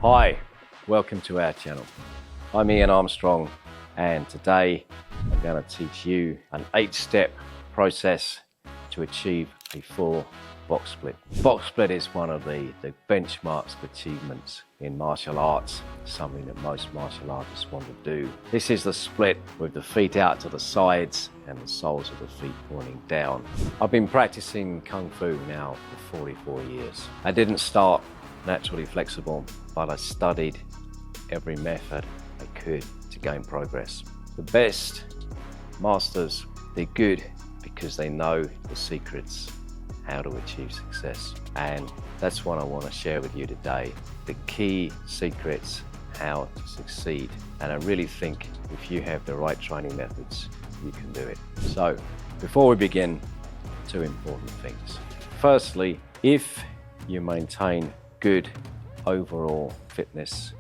Hi, welcome to our channel. I'm Ian Armstrong, and today I'm going to teach you an 8-step process to achieve a full box split. Box split is one of the benchmarks of achievements in martial arts, something that most martial artists want to do. This is the split with the feet out to the sides and the soles of the feet pointing down. I've been practicing Kung Fu now for 44 years. I didn't start naturally flexible, but I studied every method I could to gain progress. The best masters, they're good because they know the secrets how to achieve success. And that's what I want to share with you today. The key secrets how to succeed. And I really think if you have the right training methods, you can do it. So before we begin, 2 important things. Firstly, if you maintain good overall fitness,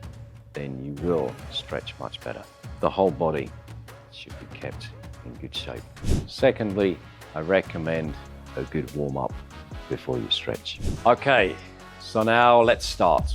then you will stretch much better. The whole body should be kept in good shape. Secondly, I recommend a good warm-up before you stretch. Okay, so now let's start.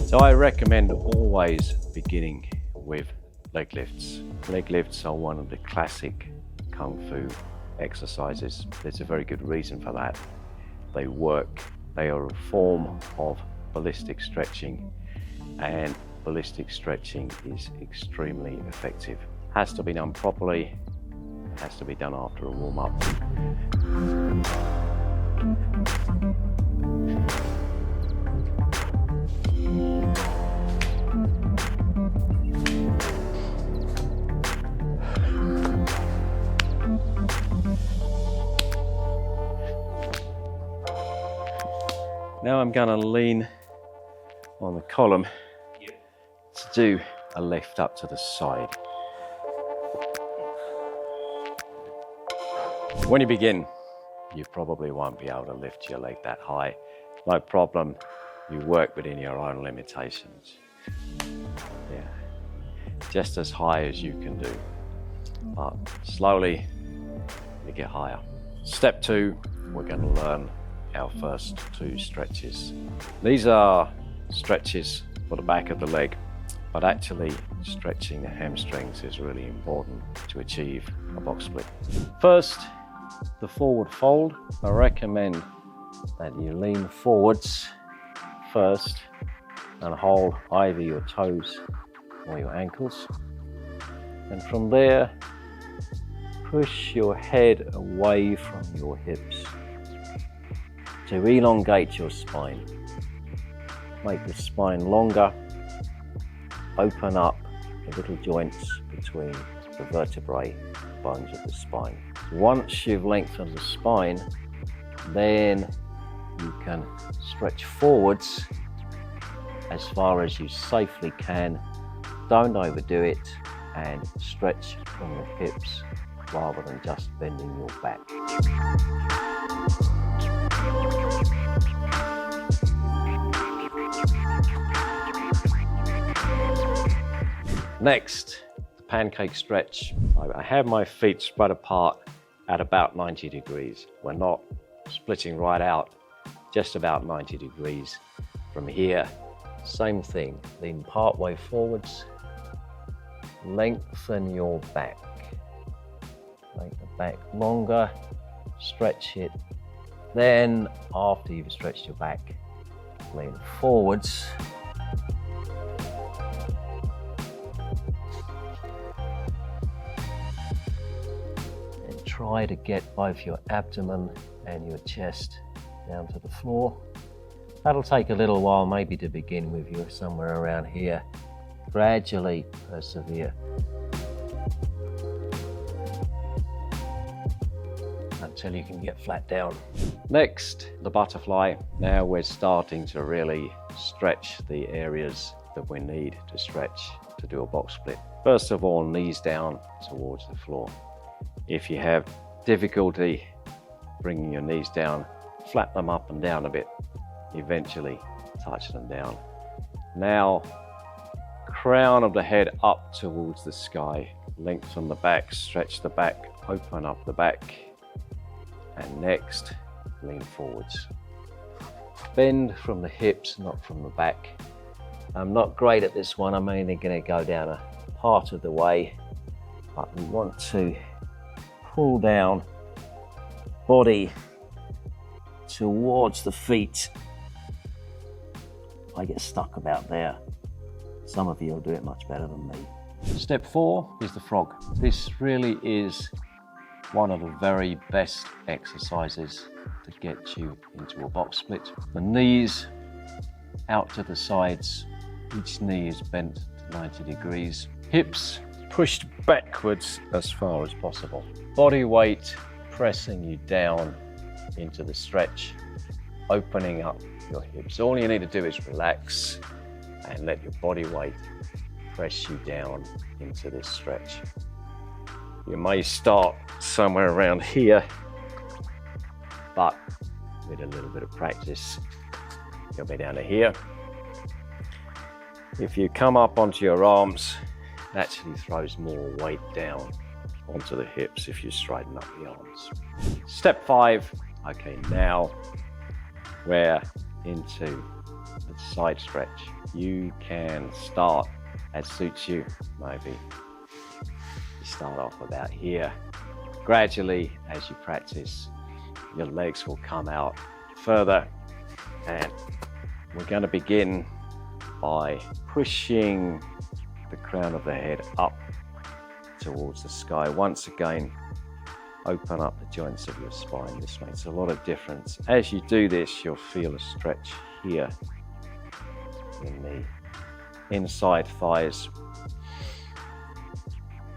So I recommend always beginning with leg lifts. Leg lifts are one of the classic Kung Fu exercises. There's a very good reason for that. They work. They are a form of ballistic stretching, and ballistic stretching is extremely effective. Has to be done properly, has to be done after a warm-up. Now I'm going to lean on the column to do a lift up to the side. When you begin, you probably won't be able to lift your leg that high. No problem, you work within your own limitations. Yeah, just as high as you can do, but slowly you get higher. Step 2, we're going to learn our first 2 stretches. These are stretches for the back of the leg, but actually stretching the hamstrings is really important to achieve a box split. First, the forward fold. I recommend that you lean forwards first and hold either your toes or your ankles. And from there, push your head away from your hips to elongate your spine. Make the spine longer, open up the little joints between the vertebrae bones of the spine. Once you've lengthened the spine, then you can stretch forwards as far as you safely can. Don't overdo it, and stretch from your hips rather than just bending your back. Next, the pancake stretch. I have my feet spread apart at about 90 degrees. We're not splitting right out, just about 90 degrees. From here, same thing, lean part way forwards, lengthen your back. Make the back longer, stretch it. Then, after you've stretched your back, lean forwards. And try to get both your abdomen and your chest down to the floor. That'll take a little while, maybe to begin with. You're somewhere around here. Gradually persevere until you can get flat down. Next, the butterfly. Now we're starting to really stretch the areas that we need to stretch to do a box split. First of all, knees down towards the floor. If you have difficulty bringing your knees down, flap them up and down a bit, eventually touch them down. Now, crown of the head up towards the sky, lengthen the back, stretch the back, open up the back, and next, lean forwards. Bend from the hips, not from the back. I'm not great at this one, I'm only going to go down a part of the way, but we want to pull down, body towards the feet. I get stuck about there. Some of you will do it much better than me. Step 4 is the frog. This really is one of the very best exercises to get you into a box split. The knees out to the sides, each knee is bent to 90 degrees. Hips pushed backwards as far as possible. Body weight pressing you down into the stretch, opening up your hips. All you need to do is relax and let your body weight press you down into this stretch. You may start somewhere around here, but with a little bit of practice, you'll be down to here. If you come up onto your arms, it actually throws more weight down onto the hips if you straighten up the arms. Step 5, okay, now we're into the side stretch. You can start as suits you, maybe you start off about here. Gradually, as you practice, your legs will come out further, and we're going to begin by pushing the crown of the head up towards the sky. Once again, open up the joints of your spine. This makes a lot of difference. As you do this, you'll feel a stretch here in the inside thighs.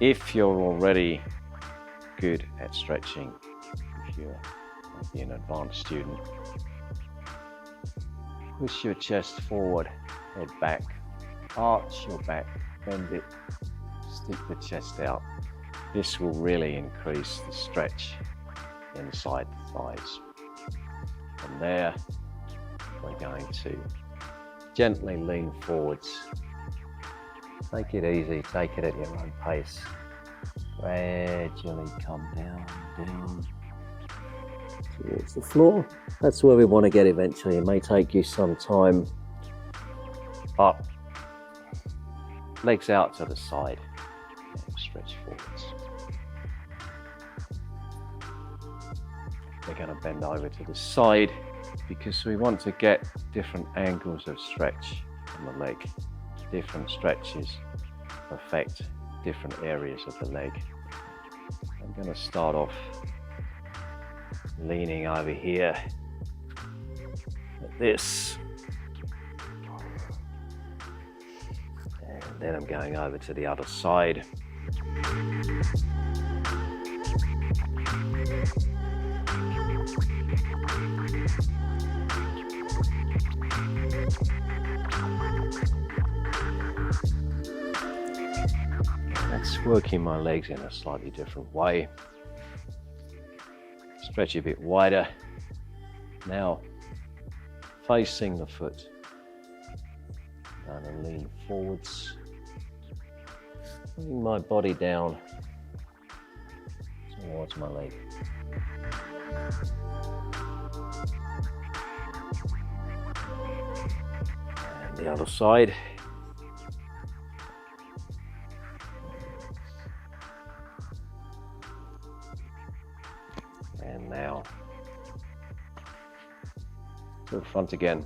If you're already good at stretching, if you're maybe an advanced student, push your chest forward, head back, arch your back, bend it, stick the chest out. This will really increase the stretch inside the thighs. From there, we're going to gently lean forwards. Take it easy, take it at your own pace. Gradually come down towards the floor. That's where we want to get eventually. It may take you some time. Up, legs out to the side, and stretch forwards. We're going to bend over to the side because we want to get different angles of stretch on the leg. Different stretches affect different areas of the leg. I'm going to start off leaning over here like this, and then I'm going over to the other side. That's working my legs in a slightly different way. Stretch a bit wider. Now, facing the foot. I'm going to lean forwards. Bring my body down towards my leg. And the other side. And now to the front again.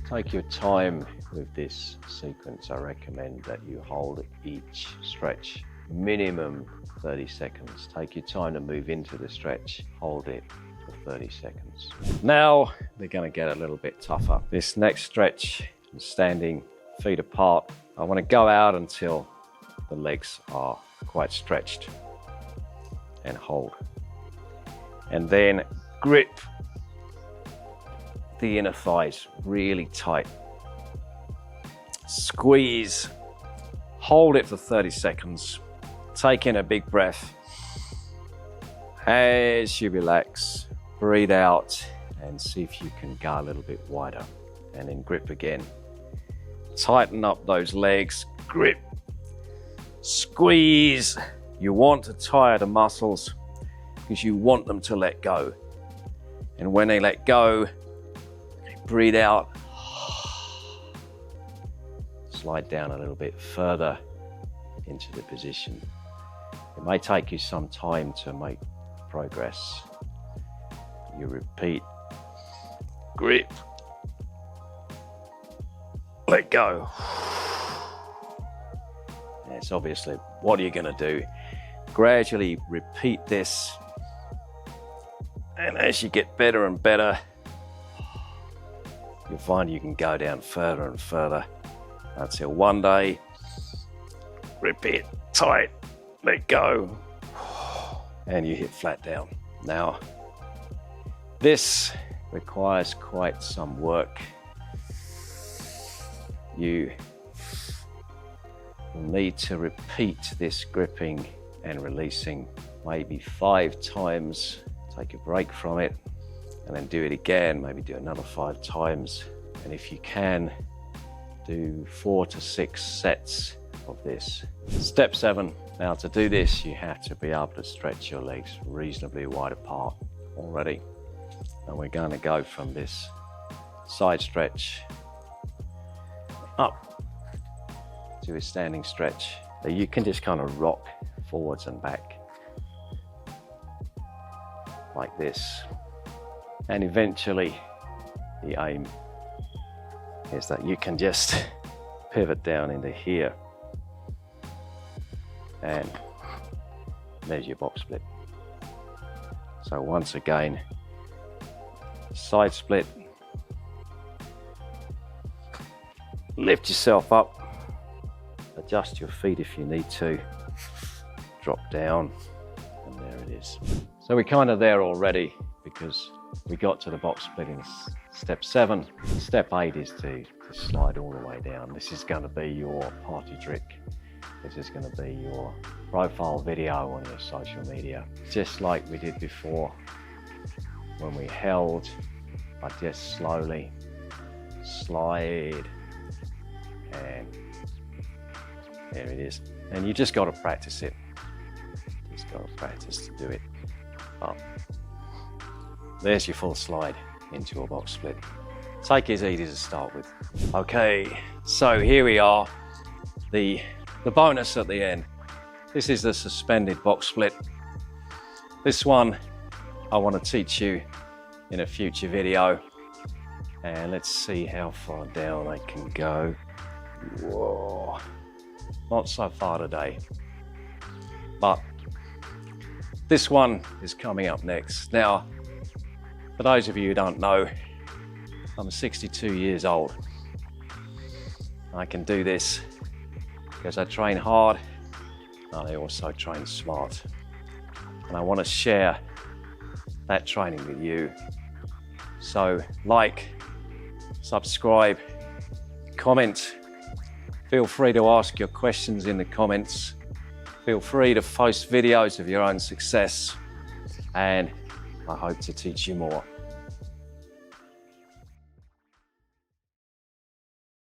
Take your time with this sequence. I recommend that you hold each stretch minimum 30 seconds. Take your time to move into the stretch. Hold it for 30 seconds. Now they're going to get a little bit tougher. This next stretch, standing feet apart, I want to go out until the legs are quite stretched and hold. And then grip the inner thighs really tight. Squeeze hold it for 30 seconds, take in a big breath. As you relax, breathe out and see if you can go a little bit wider, and then grip again. Tighten up those legs, grip, squeeze. You want to tire the muscles because you want them to let go. And when they let go, breathe out. Slide down a little bit further into the position. It may take you some time to make progress. You repeat, grip, let go. Yes, obviously, what are you going to do? Gradually repeat this, and as you get better and better, you'll find you can go down further and further until one day, repeat, tight, let go, and you hit flat down. Now, this requires quite some work. You will need to repeat this gripping and releasing maybe 5 times. Take a break from it and then do it again, maybe do another 5 times. And if you can, do 4 to 6 sets of this. Step 7. Now, to do this, you have to be able to stretch your legs reasonably wide apart already. And we're going to go from this side stretch up to a standing stretch. So you can just kind of rock forwards and back like this. And eventually, the aim is that you can just pivot down into here, and there's your box split. So once again, side split, lift yourself up, adjust your feet if you need to, drop down, and there it is. So we're kind of there already because we got to the box split in step 7. Step 8 is to slide all the way down. This is going to be your party trick. This is going to be your profile video on your social media. Just like we did before when we held, but just slowly slide, and there it is. And you just got to practice it. Just got to practice to do it. But there's your full slide into a box split. Take it easy to start with. Okay, so here we are. The bonus at the end. This is the suspended box split. This one I want to teach you in a future video. And let's see how far down I can go. Whoa, not so far today. But this one is coming up next. Now, for those of you who don't know, I'm 62 years old. I can do this because I train hard and I also train smart. And I want to share that training with you. So like, subscribe, comment. Feel free to ask your questions in the comments. Feel free to post videos of your own success. And I hope to teach you more.